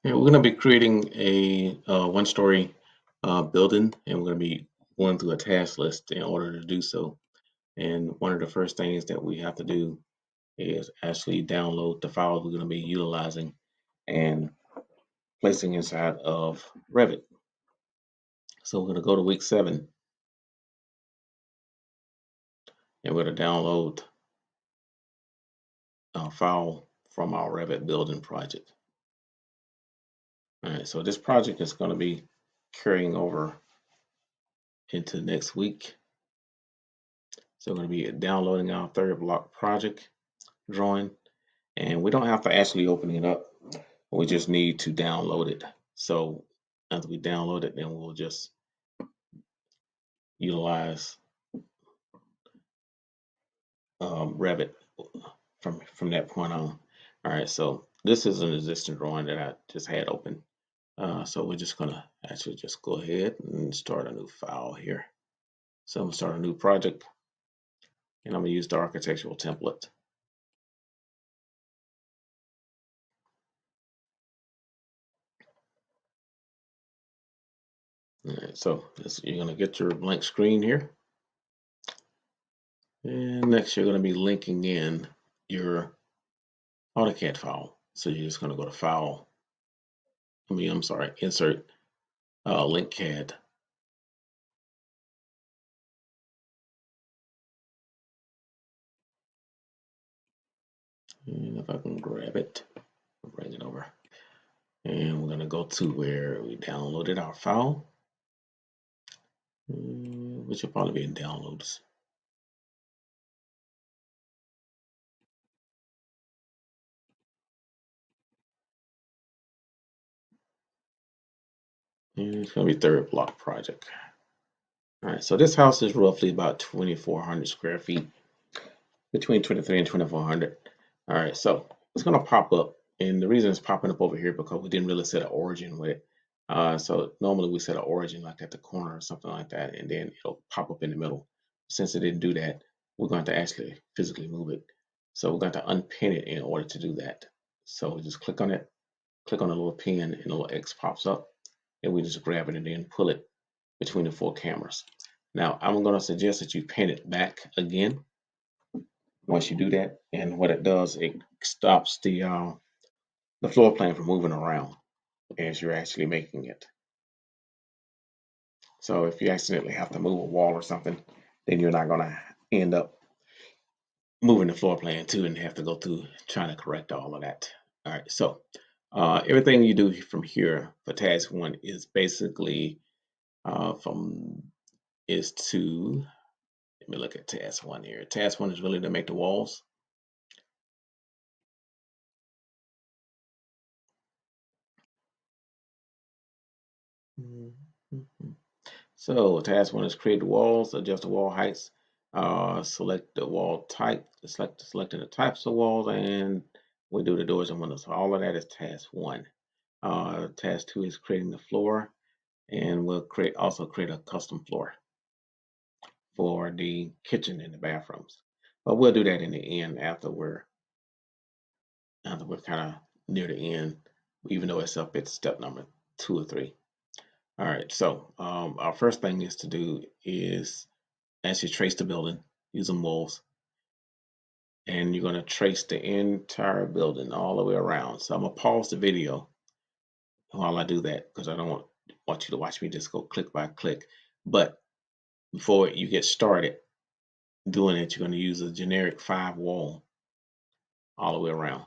Yeah, we're going to be creating a one-story building, and we're going to be going through a task list in order to do so. And one of the first things that we have to do is actually download the files we're going to be utilizing and placing inside of Revit. So we're going to go to week 7, and we're going to download a file from our Revit building project. All right, so this project is going to be carrying over into next week. So we're going to be downloading our third block project drawing, and we don't have to actually open it up. We just need to download it. So after we download it, then we'll just utilize Revit from that point on. All right, so this is an existing drawing that I just had open. So we're just gonna actually just go ahead and start a new file here. So I'm gonna start a new project, and I'm gonna use the architectural template. All right, so you're gonna get your blank screen here, and next you're gonna be linking in your AutoCAD file. So you're just gonna go to File. I'm sorry, Insert Link CAD. And if I can grab it, bring it over. And we're going to go to where we downloaded our file, which will probably be in downloads. And it's going to be third block project. All right, so this house is roughly about 2,400 square feet, between 23 and 2,400. All right, so it's going to pop up. And the reason it's popping up over here because we didn't really set an origin with it. So normally we set an origin like at the corner or something like that, and then it'll pop up in the middle. Since it didn't do that, we're going to actually physically move it. So we're going to unpin it in order to do that. So we just click on it, click on the little pin, and a little X pops up, and we just grab it and then pull it between the 4 cameras. Now I'm going to suggest that you pin it back again once you do that. And what it does, it stops the floor plan from moving around as you're actually making it. So if you accidentally have to move a wall or something, then you're not going to end up moving the floor plan too and have to go through trying to correct all of that. All right, so everything you do from here for task 1 is basically from is to let me look at task 1 here. Task 1 is really to make the walls. So task 1 is create the walls, adjust the wall heights, select the wall type, selecting the types of walls, and we do the doors and windows. So all of that is task 1. Task 2 is creating the floor, and we'll also create a custom floor for the kitchen and the bathrooms. But we'll do that in the end after we're kind of near the end, even though it's up at step number 2 or 3. All right, so our first thing is to do is actually trace the building using walls, and you're going to trace the entire building all the way around. So I'm gonna pause the video while I do that because I don't want you to watch me just go click by click. But before you get started doing it, you're going to use a generic 5 wall all the way around.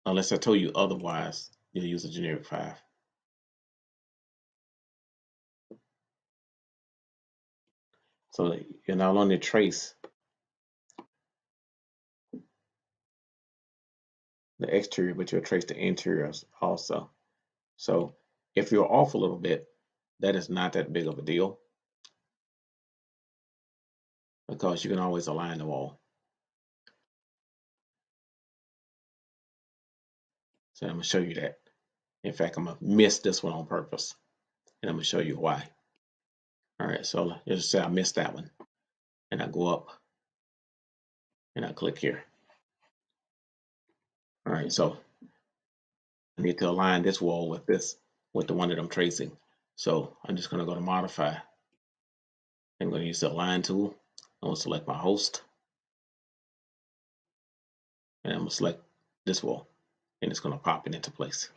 Unless I told you otherwise, you'll use a generic 5. So you're not only trace the exterior, but you'll trace the interiors also. So if you're off a little bit, that is not that big of a deal because you can always align the wall. So I'm gonna show you that. In fact, I'm gonna miss this one on purpose, and I'm gonna show you why. All right, so let's just say I missed that one, and I go up, and I click here. All right, so I need to align this wall with with the one that I'm tracing. So I'm just going to go to modify. I'm going to use the align tool. I'm going to select my host, and I'm going to select this wall, and it's going to pop it into place.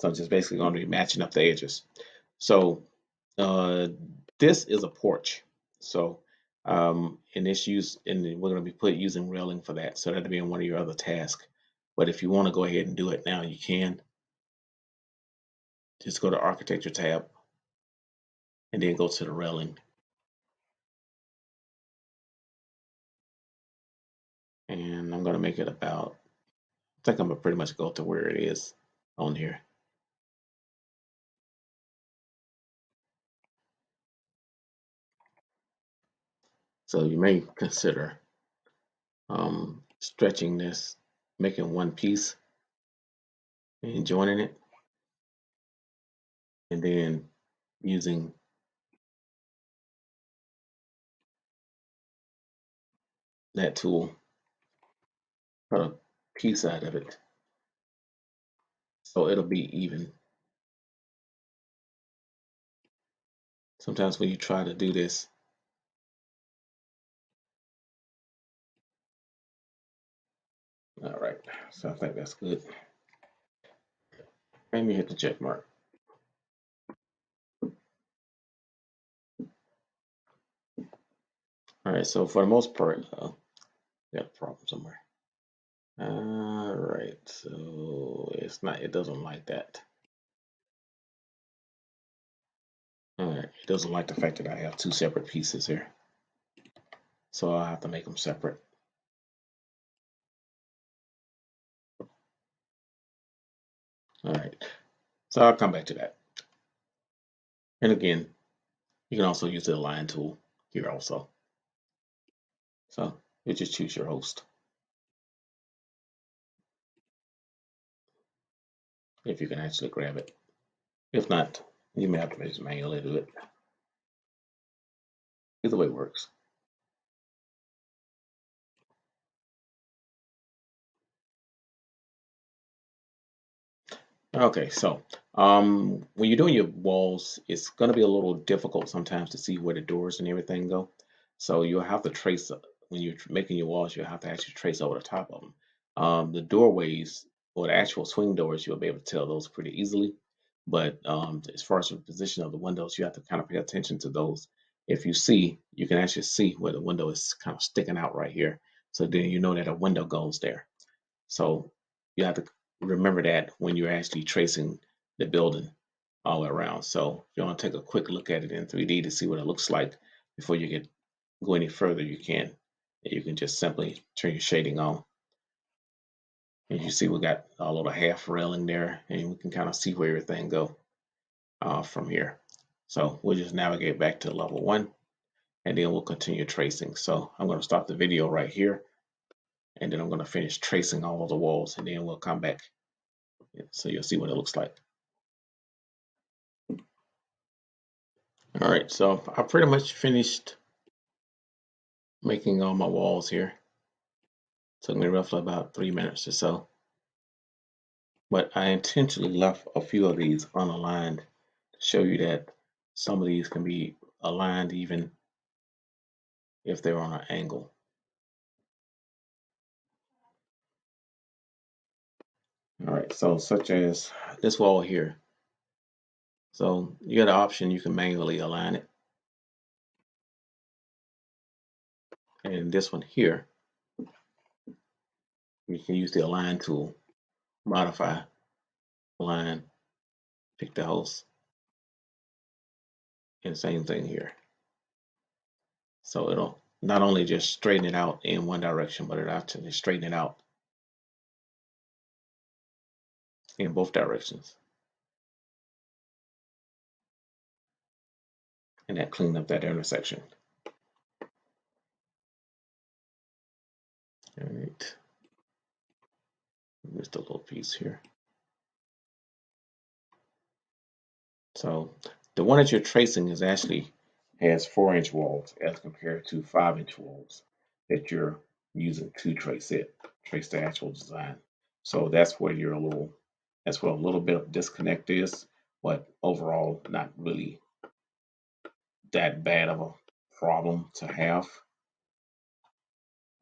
So I'm just basically going to be matching up the edges. So uh, this is a porch. So in this use, and we're going to be using railing for that. So that'll be in one of your other tasks. But if you want to go ahead and do it now, you can. Just go to Architecture tab, and then go to the railing. And I'm going to make it about, I think I'm going to pretty much go to where it is on here. So you may consider stretching this, making one piece and joining it, and then using that tool for a piece out of it. So it'll be even. Sometimes when you try to do this, all right, so I think that's good. Let me hit the check mark. All right, so for the most part, got a problem somewhere. All right, so it doesn't like that. All right, it doesn't like the fact that I have two separate pieces here. So I'll have to make them separate. All right, so I'll come back to that. And again, you can also use the align tool here also. So you just choose your host. If you can actually grab it. If not, you may have to just manually do it. Either way works. Okay, so when you're doing your walls, it's going to be a little difficult sometimes to see where the doors and everything go. So you'll have to trace, when you're making your walls, you'll have to actually trace over the top of them. The doorways or the actual swing doors, you'll be able to tell those pretty easily. But as far as the position of the windows, you have to kind of pay attention to those. If you see, you can actually see where the window is kind of sticking out right here. So then you know that a window goes there. So you have to remember that when you're actually tracing the building all around. So if you want to take a quick look at it in 3D to see what it looks like before you go any further, you can. And you can just simply turn your shading on. And you see we got a little half railing there, and we can kind of see where everything go from here. So we'll just navigate back to level 1, and then we'll continue tracing. So I'm going to stop the video right here, and then I'm going to finish tracing all of the walls, and then we'll come back. So you'll see what it looks like. All right, so I pretty much finished making all my walls here. Took me roughly about 3 minutes or so. But I intentionally left a few of these unaligned to show you that some of these can be aligned even if they're on an angle. All right, so such as this wall here. So you got an option, you can manually align it. And this one here, you can use the align tool, modify, align, pick the host, and same thing here. So it'll not only just straighten it out in one direction, but it'll actually straighten it out in both directions. And that cleaned up that intersection. All right. Missed a little piece here. So the one that you're tracing is actually has 4-inch walls as compared to 5-inch walls that you're using to trace the actual design. So that's where that's where a little bit of disconnect is, but overall not really that bad of a problem to have.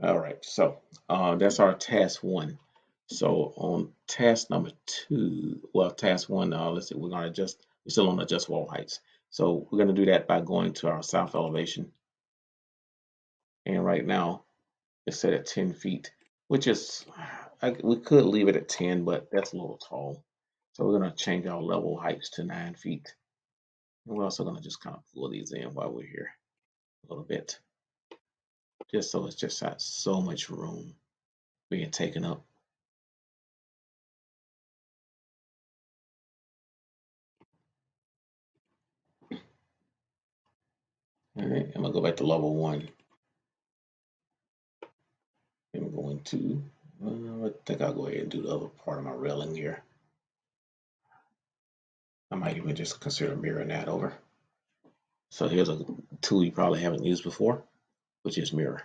All right, so that's our task one. So on task number two, well, task one, let's see, we're still on adjust wall heights. So we're going to do that by going to our south elevation. And right now it's set at 10 feet, which is, we could leave it at 10, but that's a little tall. So we're going to change our level heights to 9 feet. And we're also going to just kind of pull these in while we're here a little bit, just so it's just not so much room being taken up. All right, I'm gonna go back to level one. I'm going to, I think I'll go ahead and do the other part of my railing here. I might even just consider mirroring that over. So here's a tool you probably haven't used before, which is mirror.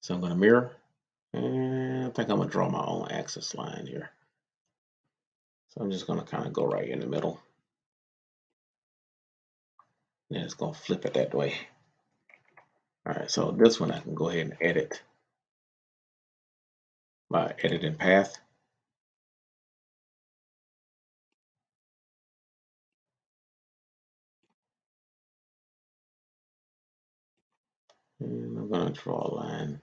So I'm gonna mirror, and I think I'm gonna draw my own axis line here. So I'm just gonna kind of go right in the middle. And it's gonna flip it that way. All right, so this one I can go ahead and edit by editing path. And I'm gonna draw a line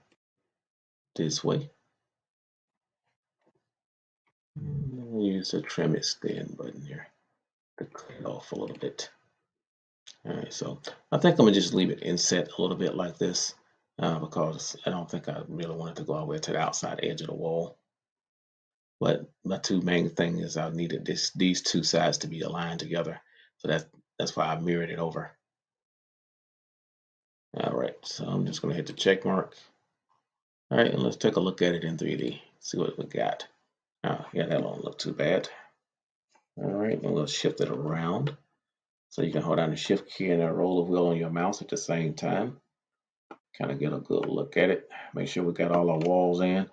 this way. We'll use the trim extend button here to cut it off a little bit. All right, so I think I'm gonna just leave it inset a little bit like this because I don't think I really wanted to go all the way to the outside edge of the wall. But my two main things is I needed these two sides to be aligned together. So that's why I mirrored it over. All right, so I'm just gonna hit the check mark. All right, and let's take a look at it in 3D, see what we got. Yeah, that don't look too bad. All right, and we'll shift it around. So you can hold down the shift key and the roller wheel on your mouse at the same time. Kind of get a good look at it. Make sure we got all our walls in.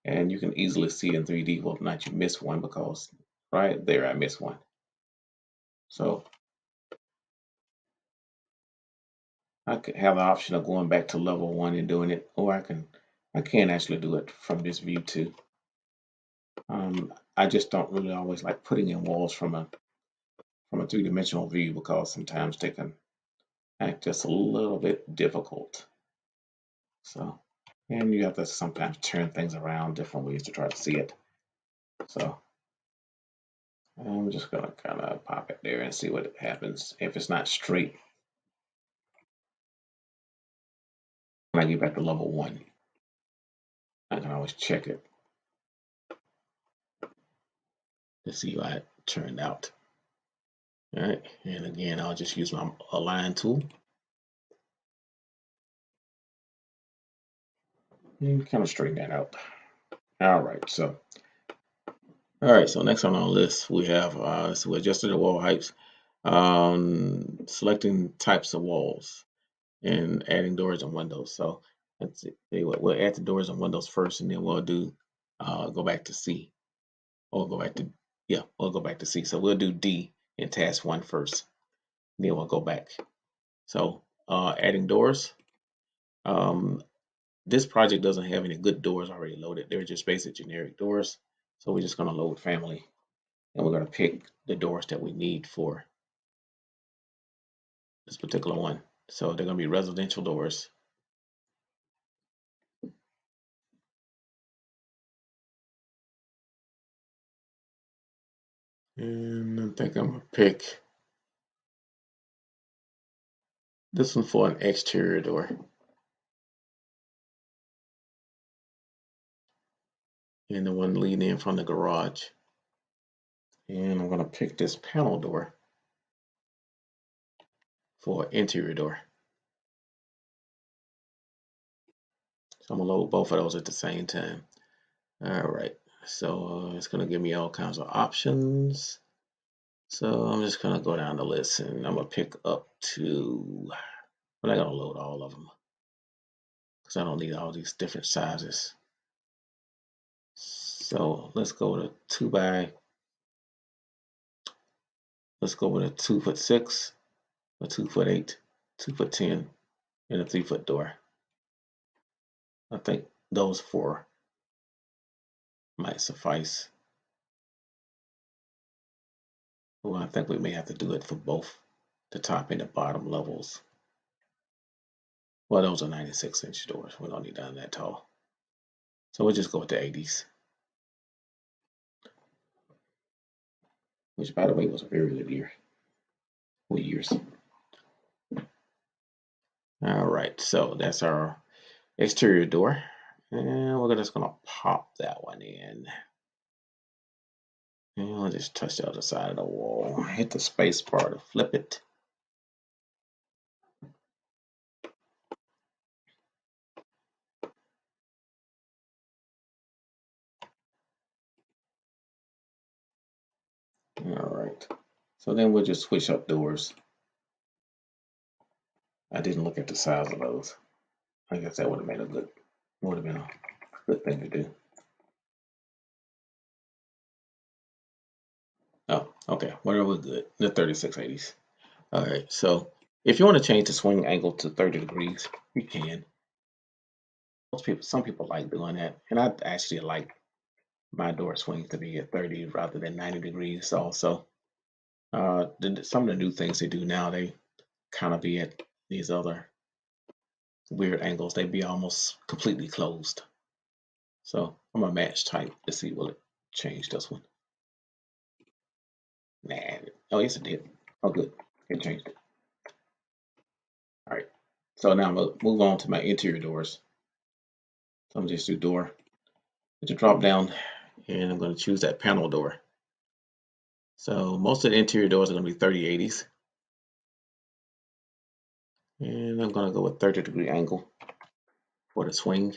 And you can easily see in 3D whether or not you miss one because right there I missed one. So I could have the option of going back to level one and doing it, or I can actually do it from this view too. I just don't really always like putting in walls from a three-dimensional view because sometimes they can act just a little bit difficult. So, and you have to sometimes turn things around different ways to try to see it. So I'm just gonna kind of pop it there and see what happens. If it's not straight, when I get back to level one, I can always check it to see how it turned out. All right, and again, I'll just use my align tool and kind of straighten that out. All right, so next on our list we have so we adjusted the wall heights, selecting types of walls, and adding doors and windows. So let's see, we'll add the doors and windows first, and then we'll do go back to C, or go back to we'll go back to C. So we'll do D in task one first, then we'll go back. So adding doors. This project doesn't have any good doors already loaded. They're just basic generic doors. So we're just going to load family, and we're going to pick the doors that we need for this particular one. So they're going to be residential doors. And I think I'm going to pick this one for an exterior door. And the one leading in from the garage. And I'm going to pick this panel door for interior door. So I'm going to load both of those at the same time. All right. So it's going to give me all kinds of options. So I'm just going to go down the list and I'm going to pick up to, I'm not going to load all of them because I don't need all these different sizes. So let's go with a let's go with a 2'6", a 2'8", 2'10", and a 3-foot door. I think those four might suffice. Well, I think we may have to do it for both the top and the bottom levels. Well, those are 96-inch doors. We don't need them that tall. So we'll just go with the 80s. Which, by the way, was a very good year. Good years. All right, so that's our exterior door. And we're just gonna pop that one in. And we'll just touch the other side of the wall. Hit the space bar to flip it. All right. So then we'll just switch up doors. I didn't look at the size of those. I guess that would have been a good thing to do. Oh, okay. Well, we're good. The 3680s. All right. So if you want to change the swing angle to 30 degrees, you can. Some people like doing that, and I actually like my door swings to be at 30 rather than 90 degrees. Also, some of the new things they do now, they kind of be at these other weird angles. They be almost completely closed. So I'm gonna match type to see will it change this one. Nah. Oh yes, it did. Oh good, it changed it. All right. So now I'm gonna move on to my interior doors. So I'm gonna just do door. Hit the drop down, and I'm gonna choose that panel door. So most of the interior doors are gonna be 3080s. And I'm gonna go with 30-degree angle for the swing.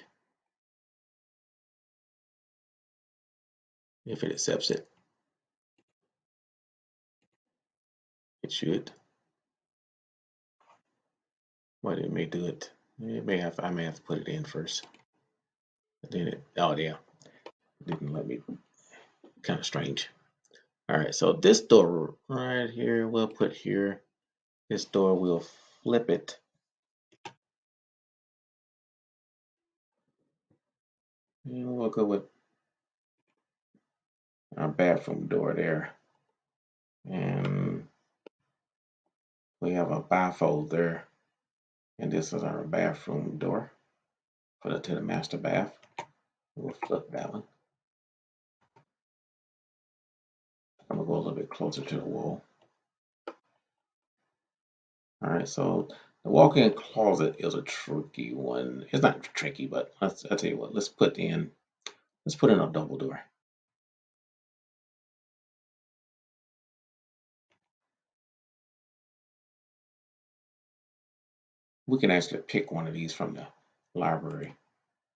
If it accepts it, it should. But it may do it. I may have to put it in first. And then oh yeah, didn't let me. Kind of strange. All right, so this door right here, we'll put here. This door, we'll flip it. And we'll go with our bathroom door there. And we have a bifold there. And this is our bathroom door. Put it to the master bath. We'll flip that one. I'm gonna go a little bit closer to the wall. All right, so the walk-in closet is a tricky one. It's not tricky, but I'll tell you what. Let's put in a double door. We can actually pick one of these from the library,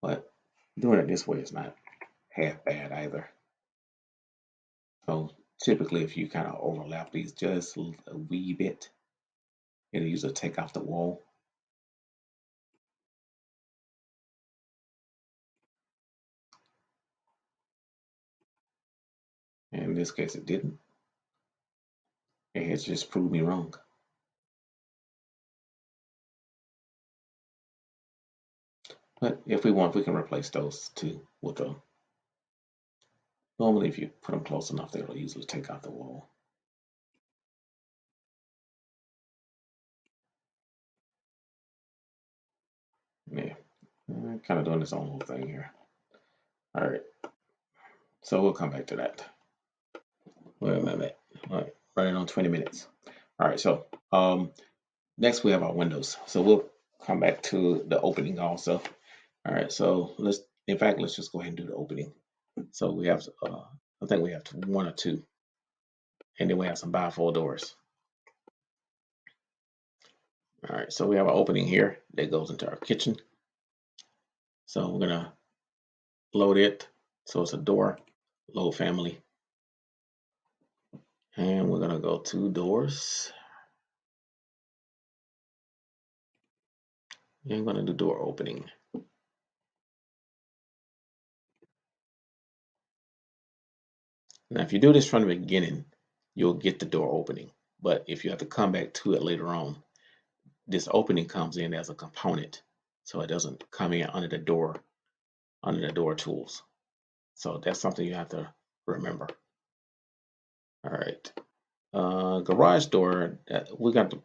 but doing it this way is not half bad either. So typically, if you kind of overlap these just a wee bit, it'll usually take off the wall. And in this case, it didn't. It has just proved me wrong. But if we want, we can replace those two with a. Normally, if you put them close enough, they'll usually take out the wall. Yeah, kind of doing this own little thing here. All right, so we'll come back to that. Wait a minute. All right, running on 20 minutes. All right, so next we have our windows. So we'll come back to the opening also. All right, so let's just go ahead and do the opening. So we have, I think we have one or two, and then we have some bifold doors. All right, so we have an opening here that goes into our kitchen. So we're gonna load it. So it's a door, load family. And we're gonna go to doors. And I'm gonna do door opening. Now, if you do this from the beginning, you'll get the door opening. But if you have to come back to it later on, this opening comes in as a component, so it doesn't come in under the door tools. So that's something you have to remember. All right. Garage door. I have to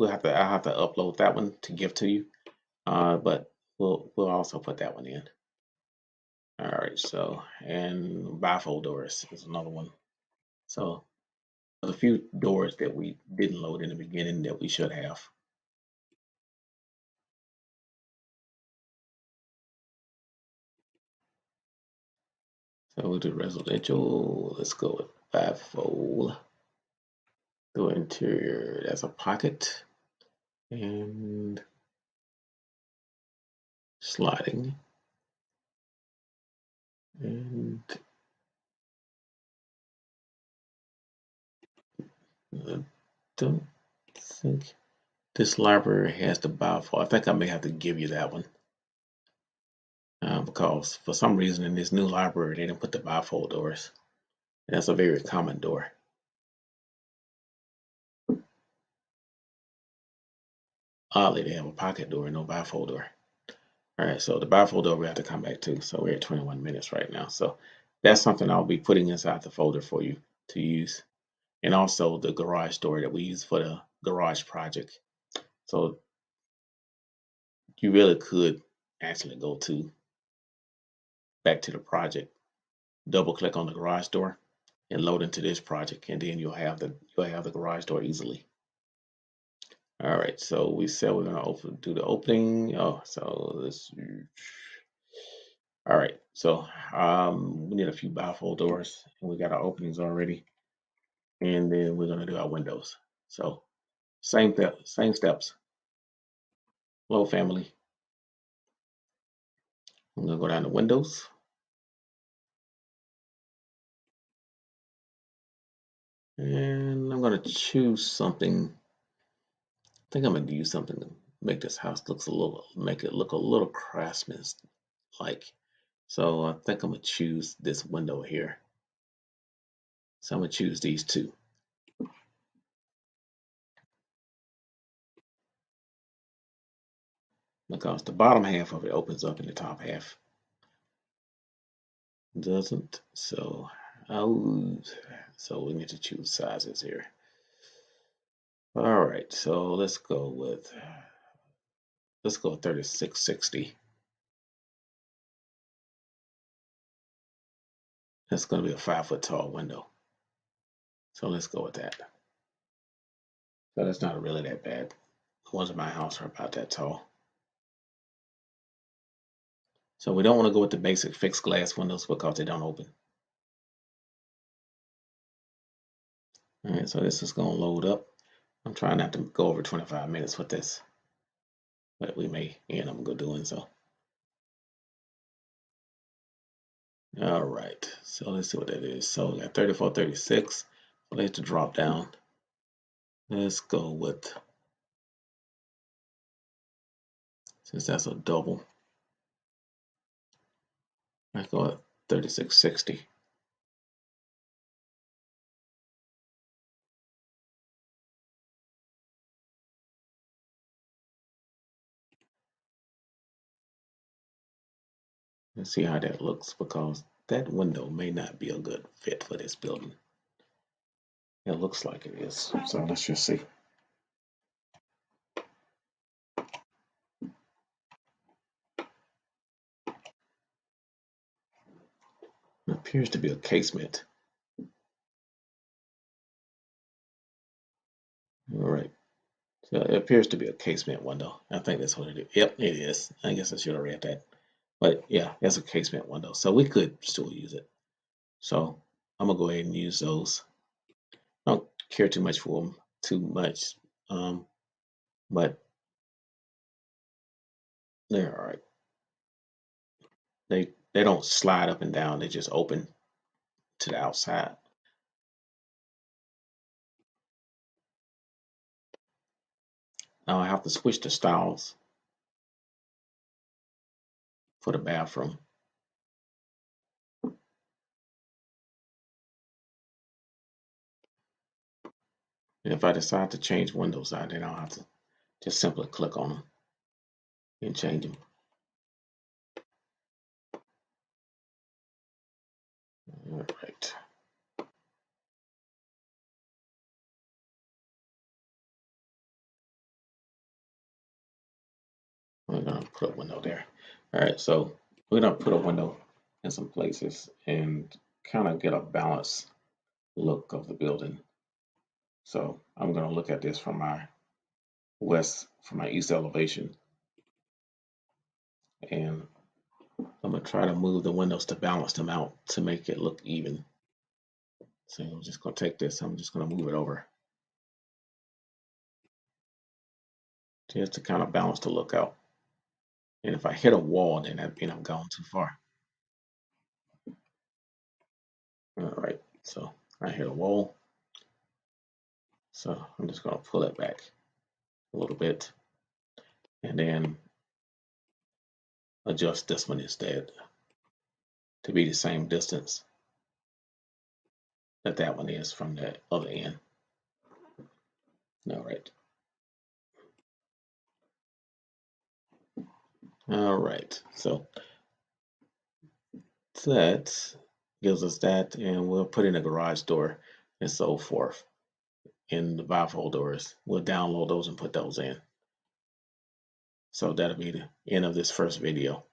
upload that one to give to you. But we'll also put that one in. All right. So and bifold doors is another one. So there's a few doors that we didn't load in the beginning that we should have. So we'll do residential. Let's go with bifold. Door interior. That's a pocket and sliding. And I don't think this library has the bifold. I think I may have to give you that one because for some reason in this new library they didn't put the bifold doors. And that's a very common door. Oddly, they have a pocket door and no bifold door. All right, so the bifold door we have to come back to. So we're at 21 minutes right now. So that's something I'll be putting inside the folder for you to use. And also the garage door that we use for the garage project. So you really could actually go to back to the project, double click on the garage door and load into this project, and then you'll have the garage door easily. All right, so we said we're gonna do the opening. Oh, so this. All right, so we need a few bifold doors, and we got our openings already, and then we're gonna do our windows. So same steps. Hello, family. I'm gonna go down to windows. And I'm gonna choose something. I think I'm gonna use something to make this house make it look a little craftsman like. So I think I'm gonna choose this window here. So I'm gonna choose these two because the bottom half of it opens up and the top half doesn't. So we need to choose sizes here. All right, so let's go with 3660. That's gonna be a 5 foot tall window. So let's go with that. So that's not really that bad. The ones in my house are about that tall. So we don't want to go with the basic fixed glass windows because they don't open. All right, so this is going to load up. I'm trying not to go over 25 minutes with this, but we may end up doing so. All right, so let's see what that is. So we got 3436. So let's drop down. Let's go with, since that's a double, let's go with 3660. Let's see how that looks because that window may not be a good fit for this building. It looks like it is. So let's just see. It appears to be a casement. All right. So it appears to be a casement window. I think that's what it is. Yep, it is. I guess I should have read that. But yeah, that's a casement window. So we could still use it. So I'm gonna go ahead and use those. I don't care too much for them too much. But they're all right. They don't slide up and down, they just open to the outside. Now I have to switch the styles for the bathroom. And if I decide to change window size, then I'll have to just simply click on them and change them. All right. We're gonna put a window there. All right, so we're gonna put a window in some places and kind of get a balanced look of the building. So I'm gonna look at this from my east elevation, and I'm gonna try to move the windows to balance them out to make it look even. So I'm just gonna take this, I'm just gonna move it over just to kind of balance the look out. And if I hit a wall, then that means I'm going too far. All right, so I hit a wall. So I'm just gonna pull it back a little bit and then adjust this one instead to be the same distance that that one is from the other end. All right. All right. So that gives us that, and we'll put in a garage door and so forth in the bifold doors. We'll download those and put those in. So that'll be the end of this first video.